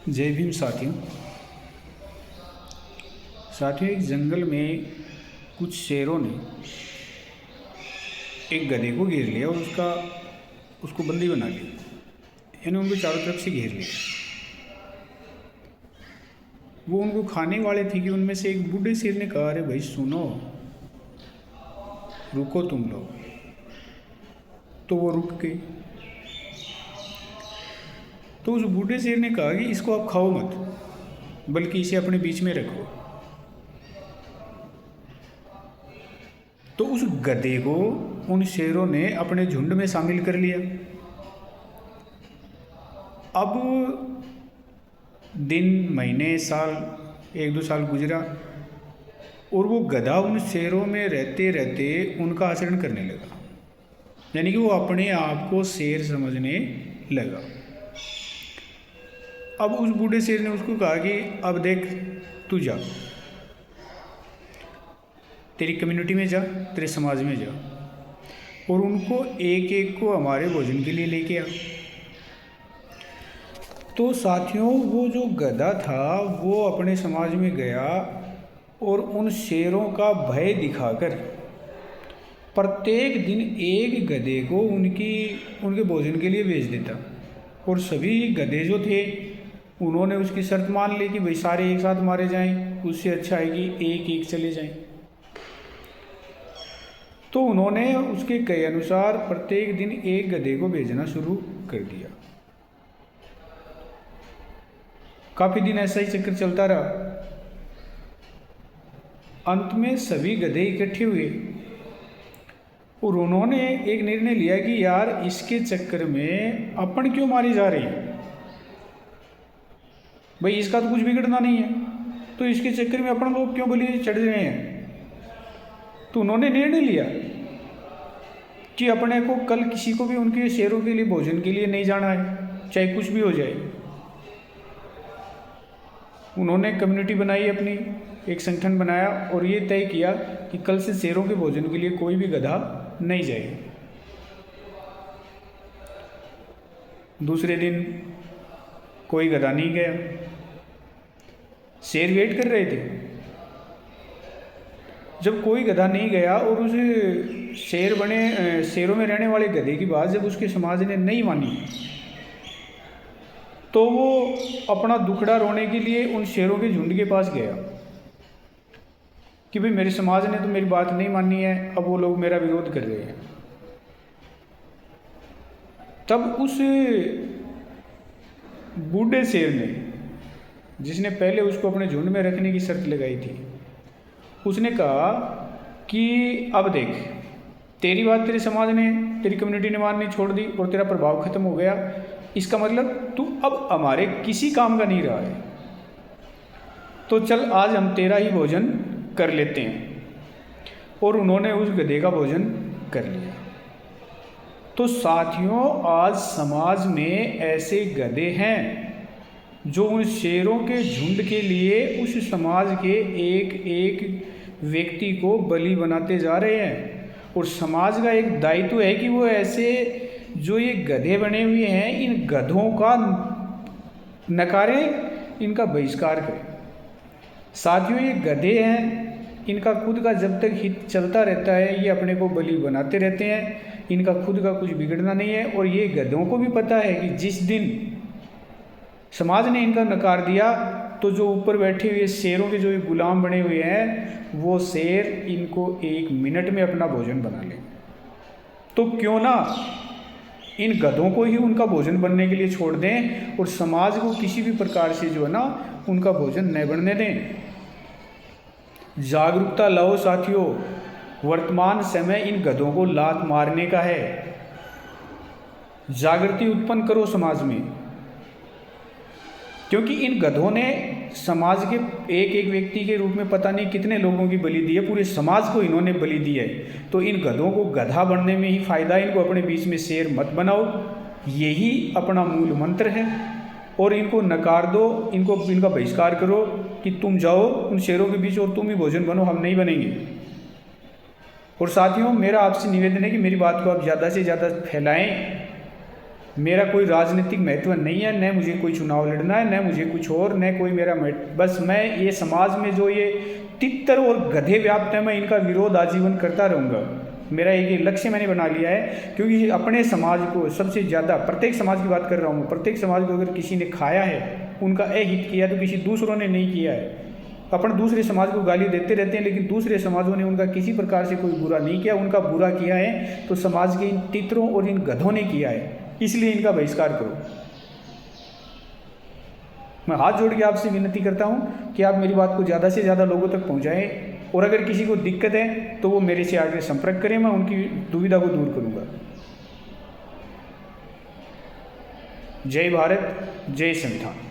जय भीम साथियों। एक जंगल में कुछ शेरों ने एक गधे को घेर लिया और उसको बंदी बना लिया, यानी उनको चारों तरफ से घेर लिया। वो उनको खाने वाले थे कि उनमें से एक बूढ़े शेर ने कहा, अरे भाई सुनो, रुको तुम लोग। तो वो रुक गए। तो उस बूढ़े शेर ने कहा कि इसको आप खाओ मत, बल्कि इसे अपने बीच में रखो। तो उस गधे को उन शेरों ने अपने झुंड में शामिल कर लिया। अब दिन, महीने, साल, 1-2 साल गुजरा और वो गधा उन शेरों में रहते रहते उनका आचरण करने लगा, यानी कि वो अपने आप को शेर समझने लगा। अब उस बूढ़े शेर ने उसको कहा कि अब देख, तू जा, तेरी कम्युनिटी में जा, तेरे समाज में जा, और उनको एक एक को हमारे भोजन के लिए लेके आ। तो साथियों, वो जो गधा था वो अपने समाज में गया और उन शेरों का भय दिखाकर प्रत्येक दिन एक गधे को उनके भोजन के लिए भेज देता। और सभी गधे जो थे उन्होंने उसकी शर्त मान ली कि भाई सारे एक साथ मारे जाएं, उससे अच्छा है कि एक एक चले जाएं। तो उन्होंने उसके कहे अनुसार प्रत्येक दिन एक गधे को भेजना शुरू कर दिया। काफ़ी दिन ऐसा ही चक्कर चलता रहा। अंत में सभी गधे इकट्ठे हुए और उन्होंने एक निर्णय लिया कि यार, इसके चक्कर में अपन क्यों मारे जा रहे हैं, भाई इसका तो कुछ बिगड़ना नहीं है, तो इसके चक्कर में अपन लोग क्यों बलि चढ़ रहे हैं। तो उन्होंने निर्णय लिया कि अपने को कल किसी को भी उनके शेरों के लिए भोजन के लिए नहीं जाना है, चाहे कुछ भी हो जाए। उन्होंने कम्युनिटी बनाई, अपनी एक संगठन बनाया और ये तय किया कि कल से शेरों के भोजन के लिए कोई भी गधा नहीं जाएगा। दूसरे दिन कोई गधा नहीं गया। शेर वेट कर रहे थे। जब कोई गधा नहीं गया और उस शेरों में रहने वाले गधे की बात जब उसके समाज ने नहीं मानी, तो वो अपना दुखड़ा रोने के लिए उन शेरों के झुंड के पास गया कि भाई मेरे समाज ने तो मेरी बात नहीं मानी है, अब वो लोग मेरा विरोध कर रहे हैं। तब उस बूढ़े शेर ने, जिसने पहले उसको अपने झुंड में रखने की शर्त लगाई थी, उसने कहा कि अब देख, तेरी बात तेरे समाज ने, तेरी कम्युनिटी ने माननी छोड़ दी और तेरा प्रभाव खत्म हो गया। इसका मतलब तू अब हमारे किसी काम का नहीं रहा है, तो चल आज हम तेरा ही भोजन कर लेते हैं। और उन्होंने उस गधे का भोजन कर लिया। तो साथियों, आज समाज में ऐसे गधे हैं जो उन शेरों के झुंड के लिए उस समाज के एक एक व्यक्ति को बलि बनाते जा रहे हैं। और समाज का एक दायित्व है कि वो ऐसे जो ये गधे बने हुए हैं, इन गधों का नकारें, इनका बहिष्कार करें। साथियों, ये गधे हैं, इनका खुद का जब तक हित चलता रहता है ये अपने को बलि बनाते रहते हैं, इनका खुद का कुछ बिगड़ना नहीं है। और ये गधों को भी पता है कि जिस दिन समाज ने इनका नकार दिया तो जो ऊपर बैठे हुए शेरों के जो ये गुलाम बने हुए हैं, वो शेर इनको 1 मिनट में अपना भोजन बना ले। तो क्यों ना इन गधों को ही उनका भोजन बनने के लिए छोड़ दें और समाज को किसी भी प्रकार से जो है ना उनका भोजन न बनने दें। जागरूकता लाओ साथियों, वर्तमान समय इन गधों को लात मारने का है। जागृति उत्पन्न करो समाज में, क्योंकि इन गधों ने समाज के एक एक व्यक्ति के रूप में पता नहीं कितने लोगों की बलि दी है, पूरे समाज को इन्होंने बलि दी है। तो इन गधों को गधा बनने में ही फायदा है, इनको अपने बीच में शेर मत बनाओ, यही अपना मूल मंत्र है। और इनको नकार दो, इनका बहिष्कार करो कि तुम जाओ उन शेरों के बीच और तुम ही भोजन बनो, हम नहीं बनेंगे। और साथियों, मेरा आपसे निवेदन है कि मेरी बात को आप ज़्यादा से ज़्यादा फैलाएं मेरा कोई राजनीतिक महत्व नहीं है, न मुझे कोई चुनाव लड़ना है, न मुझे कुछ और, न कोई मेरा बस मैं ये समाज में जो ये तितर और गधे व्याप्त है, मैं इनका विरोध आजीवन करता रहूँगा। मेरा एक ये लक्ष्य मैंने बना लिया है, क्योंकि अपने समाज को सबसे ज़्यादा, प्रत्येक समाज की बात कर रहा हूँ, प्रत्येक समाज को अगर किसी ने खाया है, उनका अहित किया तो किसी दूसरों ने नहीं किया है। अपन दूसरे समाज को गाली देते रहते हैं, लेकिन दूसरे समाजों ने उनका किसी प्रकार से कोई बुरा नहीं किया। उनका बुरा किया है तो समाज के इन तितरों और इन गधों ने किया है, इसलिए इनका बहिष्कार करो। मैं हाथ जोड़ के आपसे विनती करता हूँ कि आप मेरी बात को ज़्यादा से ज़्यादा लोगों तक पहुँचाएँ, और अगर किसी को दिक्कत है तो वो मेरे से आगे संपर्क करें, मैं उनकी दुविधा को दूर करूँगा। जय भारत, जय संविधान।